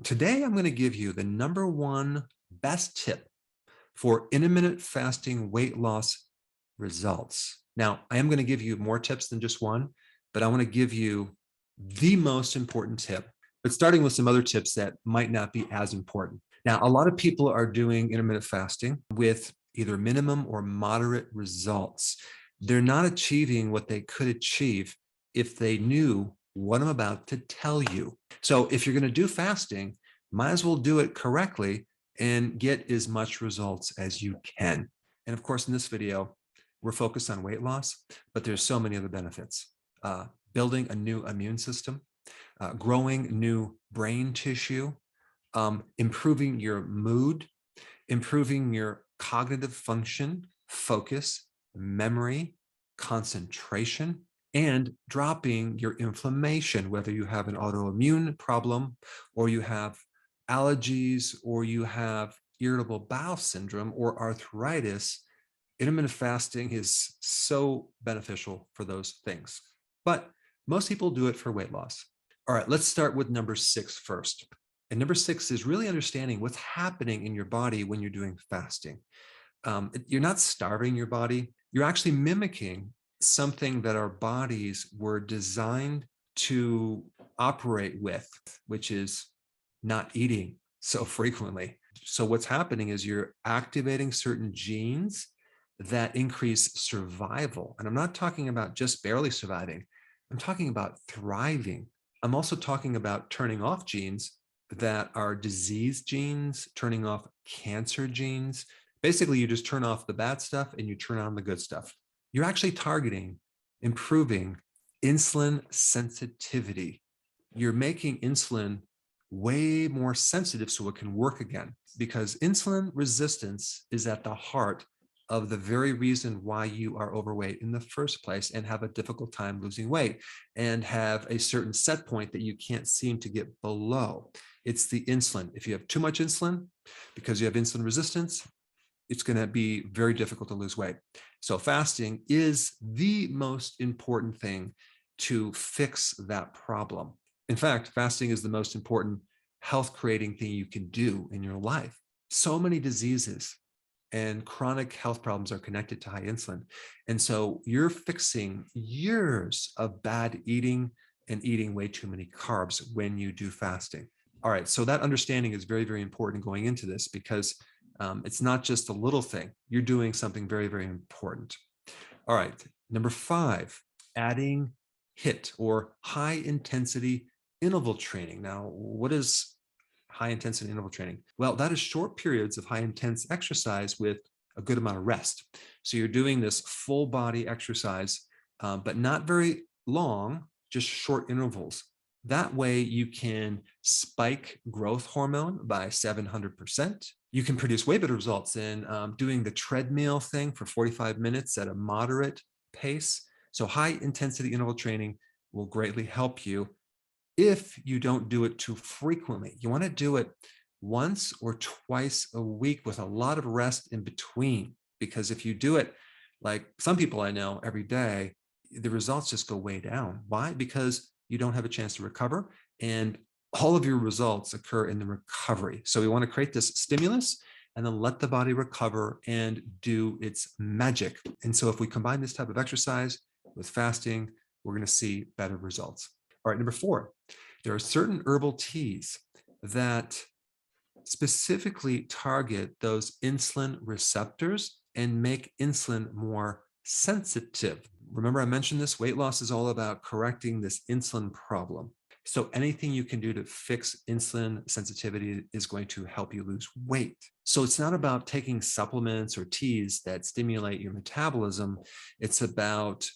Today, I'm going to give you the #1 best tip for intermittent fasting weight loss results. Now, I am going to give you more tips than just one, but I want to give you the most important tip, but starting with some other tips that might not be as important. Now, a lot of people are doing intermittent fasting with either minimum or moderate results. They're not achieving what they could achieve if they knew what I'm about to tell you. So if you're going to do fasting, might as well do it correctly and get as much results as you can. And of course, in this video, we're focused on weight loss, but there's so many other benefits. Building a new immune system, growing new brain tissue, improving your mood, improving your cognitive function, focus, memory, concentration, and dropping your inflammation, whether you have an autoimmune problem or you have allergies or you have irritable bowel syndrome or arthritis. Intermittent fasting is so beneficial for those things. But most people do it for weight loss. All right, let's start with number 6 first. And number 6 is really understanding what's happening in your body when you're doing fasting. You're not starving your body. You're actually mimicking something that our bodies were designed to operate with, which is not eating so frequently. So what's happening is you're activating certain genes that increase survival. And I'm not talking about just barely surviving. I'm talking about thriving. I'm also talking about turning off genes that are disease genes, turning off cancer genes. Basically, you just turn off the bad stuff and you turn on the good stuff. You're actually targeting improving insulin sensitivity. You're making insulin way more sensitive so it can work again, because insulin resistance is at the heart of the very reason why you are overweight in the first place and have a difficult time losing weight and have a certain set point that you can't seem to get below. It's the insulin. If you have too much insulin because you have insulin resistance, it's going to be very difficult to lose weight. So fasting is the most important thing to fix that problem. In fact, fasting is the most important health creating thing you can do in your life. So many diseases and chronic health problems are connected to high insulin. And so you're fixing years of bad eating and eating way too many carbs when you do fasting. All right, so that understanding is very, very important going into this, because it's not just a little thing. You're doing something very, very important. All right, number 5, adding HIIT, or high intensity interval training. Now, what is high intensity interval training? Well, that is short periods of high intense exercise with a good amount of rest. So you're doing this full body exercise, but not very long, just short intervals. That way you can spike growth hormone by 700%. You can produce way better results in doing the treadmill thing for 45 minutes at a moderate pace. So high intensity interval training will greatly help you if you don't do it too frequently. You want to do it once or twice a week with a lot of rest in between, because if you do it like some people I know every day, the results just go way down. Why? Because you don't have a chance to recover, and all of your results occur in the recovery. So we want to create this stimulus and then let the body recover and do its magic. And so if we combine this type of exercise with fasting, we're going to see better results. All right, number 4, there are certain herbal teas that specifically target those insulin receptors and make insulin more sensitive. Remember, I mentioned this, weight loss is all about correcting this insulin problem. So anything you can do to fix insulin sensitivity is going to help you lose weight. So it's not about taking supplements or teas that stimulate your metabolism. It's about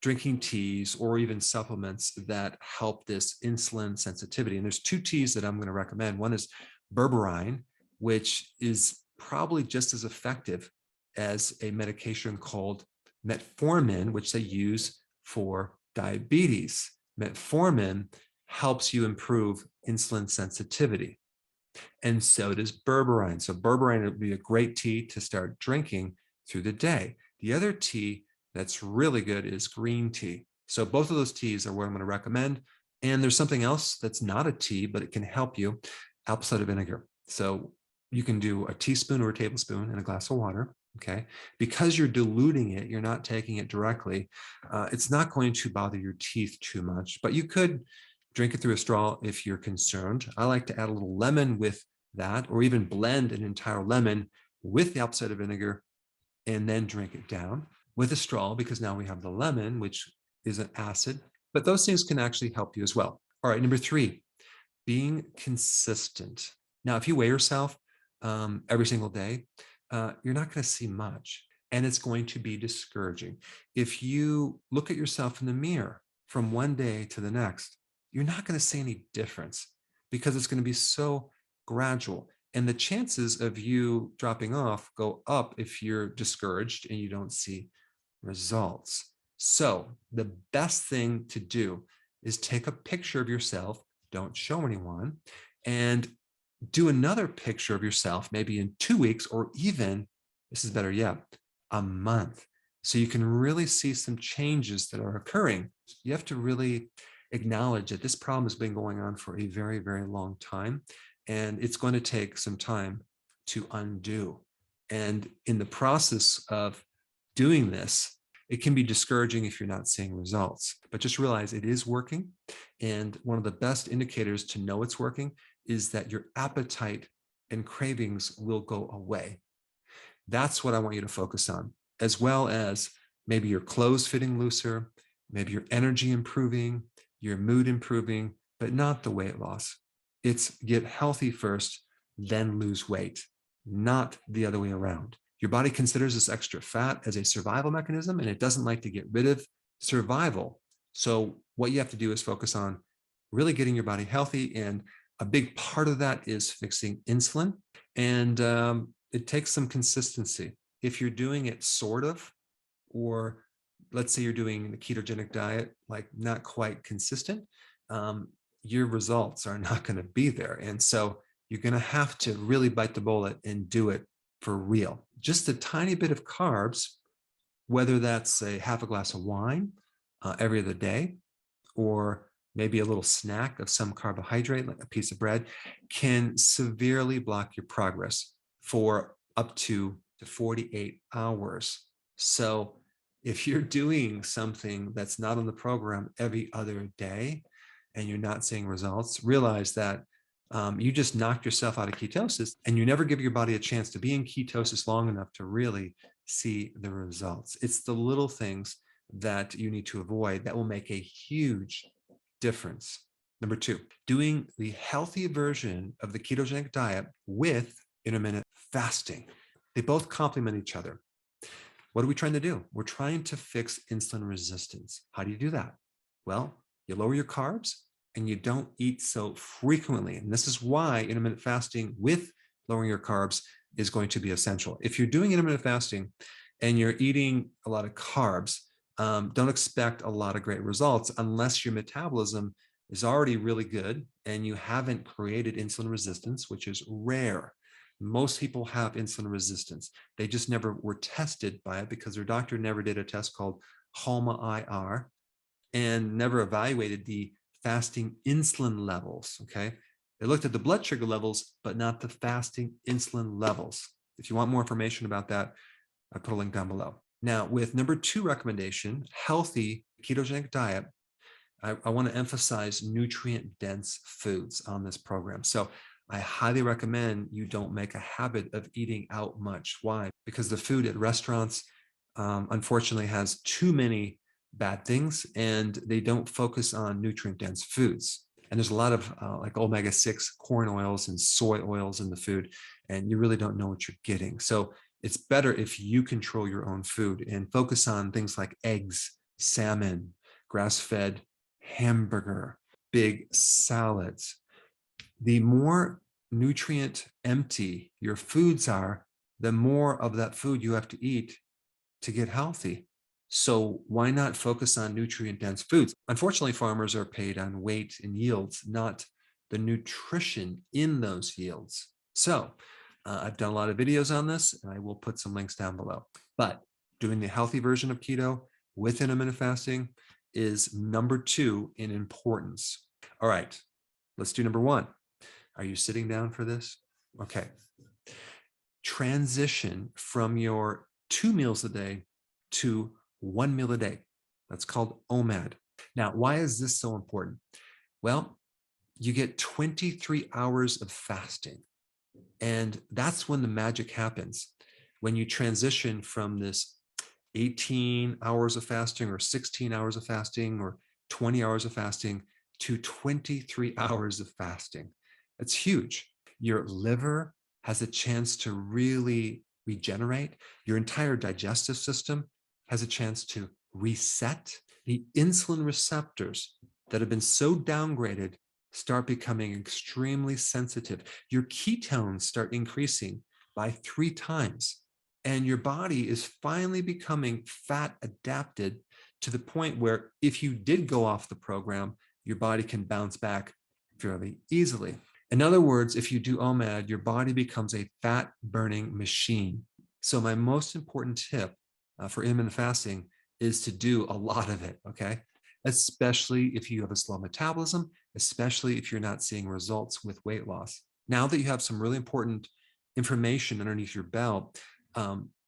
drinking teas or even supplements that help this insulin sensitivity. And there's 2 teas that I'm going to recommend. One is berberine, which is probably just as effective as a medication called metformin, which they use for diabetes. Metformin helps you improve insulin sensitivity, and so does berberine. So berberine would be a great tea to start drinking through the day. The other tea that's really good is green tea. So both of those teas are what I'm going to recommend. And there's something else that's not a tea, but it can help you, apple cider vinegar. So you can do a teaspoon or a tablespoon in a glass of water. Okay. Because you're diluting it, you're not taking it directly. It's not going to bother your teeth too much, but you could drink it through a straw if you're concerned. I like to add a little lemon with that, or even blend an entire lemon with the apple cider vinegar and then drink it down with a straw, because now we have the lemon, which is an acid, but those things can actually help you as well. All right, number 3, being consistent. Now, if you weigh yourself every single day, you're not going to see much, and it's going to be discouraging. If you look at yourself in the mirror from one day to the next, you're not going to see any difference because it's going to be so gradual. And the chances of you dropping off go up if you're discouraged and you don't see results. So the best thing to do is take a picture of yourself, don't show anyone, and do another picture of yourself, maybe in 2 weeks, or even, this is better yet, a month. So you can really see some changes that are occurring. You have to really acknowledge that this problem has been going on for a very, very long time, and it's going to take some time to undo. And in the process of doing this, it can be discouraging if you're not seeing results, but just realize it is working. And one of the best indicators to know it's working is that your appetite and cravings will go away. That's what I want you to focus on, as well as maybe your clothes fitting looser, maybe your energy improving, your mood improving, but not the weight loss. It's get healthy first, then lose weight, not the other way around. Your body considers this extra fat as a survival mechanism, and it doesn't like to get rid of survival. So what you have to do is focus on really getting your body healthy. And a big part of that is fixing insulin. And it takes some consistency. If you're doing it sort of, or let's say you're doing the ketogenic diet, like not quite consistent, your results are not going to be there. And so you're going to have to really bite the bullet and do it for real. Just a tiny bit of carbs, whether that's a half a glass of wine every other day, or maybe a little snack of some carbohydrate, like a piece of bread, can severely block your progress for up to 48 hours. So if you're doing something that's not on the program every other day and you're not seeing results, realize that you just knocked yourself out of ketosis, and you never give your body a chance to be in ketosis long enough to really see the results. It's the little things that you need to avoid that will make a huge difference. Number 2, doing the healthy version of the ketogenic diet with intermittent fasting. They both complement each other. What are we trying to do? We're trying to fix insulin resistance. How do you do that? Well, you lower your carbs and you don't eat so frequently. And this is why intermittent fasting with lowering your carbs is going to be essential. If you're doing intermittent fasting and you're eating a lot of carbs, don't expect a lot of great results unless your metabolism is already really good and you haven't created insulin resistance, which is rare. Most people have insulin resistance. They just never were tested by it because their doctor never did a test called HOMA-IR and never evaluated the fasting insulin levels, okay? They looked at the blood sugar levels, but not the fasting insulin levels. If you want more information about that, I put a link down below. Now, with number 2 recommendation, healthy ketogenic diet, I want to emphasize nutrient-dense foods on this program. So I highly recommend you don't make a habit of eating out much. Why? Because the food at restaurants, unfortunately, has too many bad things, and they don't focus on nutrient-dense foods. And there's a lot of like omega-6 corn oils and soy oils in the food, and you really don't know what you're getting. So it's better if you control your own food and focus on things like eggs, salmon, grass-fed hamburger, big salads. The more nutrient empty your foods are, the more of that food you have to eat to get healthy. So why not focus on nutrient-dense foods? Unfortunately, farmers are paid on weight and yields, not the nutrition in those yields. So I've done a lot of videos on this, and I will put some links down below. But doing the healthy version of keto with intermittent fasting is number 2 in importance. All right, let's do number one. Are you sitting down for this? Okay. Transition from your 2 meals a day to 1 meal a day. That's called OMAD. Now, why is this so important? Well, you get 23 hours of fasting. And that's when the magic happens. When you transition from this 18 hours of fasting or 16 hours of fasting or 20 hours of fasting to 23 hours of fasting. It's huge. Your liver has a chance to really regenerate. Your entire digestive system has a chance to reset. The insulin receptors that have been so downgraded start becoming extremely sensitive. Your ketones start increasing by 3 times. And your body is finally becoming fat adapted to the point where if you did go off the program, your body can bounce back fairly easily. In other words, if you do OMAD, your body becomes a fat burning machine. So my most important tip for intermittent fasting is to do a lot of it, okay? Especially if you have a slow metabolism, especially if you're not seeing results with weight loss. Now that you have some really important information underneath your belt,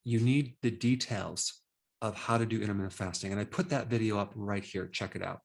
you need the details of how to do intermittent fasting. And I put that video up right here. Check it out.